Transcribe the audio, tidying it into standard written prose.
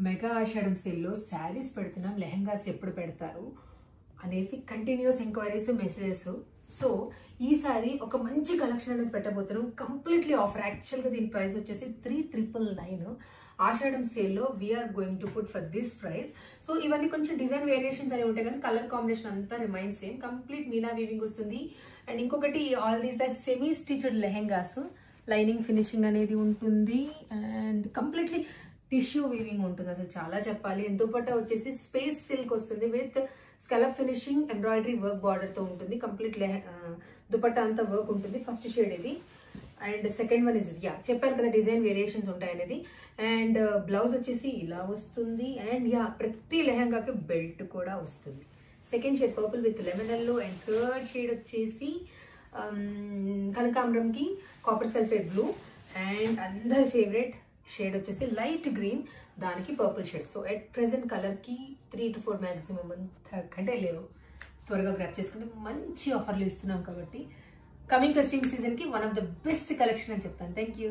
Mega ఆషాఢం సేల్లో శారీస్ పెడుతున్నాం, లెహంగాస్ ఎప్పుడు పెడతారు అనేసి కంటిన్యూస్ ఎంక్వైరీస్, మెసేజెస్. సో ఈసారి ఒక మంచి కలెక్షన్ అనేది పెట్టబోతున్నాం, కంప్లీట్లీ ఆఫర్. యాక్చువల్గా దీని ప్రైస్ వచ్చేసి 3,999. ఆషాఢం సేల్లో we're going to put for this price. So ఇవన్నీ కొంచెం డిజైన్ వేరియేషన్స్ అనేవి ఉంటాయి, కానీ కలర్ కాంబినేషన్ అంతా రిమైన్ సేమ్. కంప్లీట్ మీనా వీవింగ్ వస్తుంది. అండ్ ఇంకొకటి, all these are semi stitched lehengas, lining finishing అనేది ఉంటుంది. అండ్ కంప్లీట్లీ టిష్యూ వీవింగ్ ఉంటుంది, అసలు చాలా చెప్పాలి. అండ్ దుపట్టా వచ్చేసి స్పేస్ సిల్క్ వస్తుంది with scallop finishing, embroidery work border తో ఉంటుంది. కంప్లీట్ దుపట్టా అంతా వర్క్ ఉంటుంది. ఫస్ట్ షేడ్ ఇది. అండ్ సెకండ్ వన్ ఇస్ చెప్పాను కదా డిజైన్ వేరియేషన్స్ ఉంటాయి అనేది. అండ్ బ్లౌజ్ వచ్చేసి ఇలా వస్తుంది. అండ్ ప్రతి లెహంగాకి బెల్ట్ కూడా వస్తుంది. Second shade purple with lemon yellow. And third shade వచ్చేసి కనకాంబరంకి కాపర్ సల్ఫేట్ బ్లూ. అండ్ అందరి ఫేవరెట్ షేడ్ వచ్చేసి లైట్ గ్రీన్, దానికి purple shade. So at present కలర్కి 3 to 4 మ్యాక్సిమం కంటే లేవు. త్వరగా గ్రాప్ చేసుకుంటే మంచి ఆఫర్లు ఇస్తున్నాం కాబట్టి కమింగ్ ఫెస్టివ్ సీజన్కి one of the best collection అని చెప్తాను. Thank you.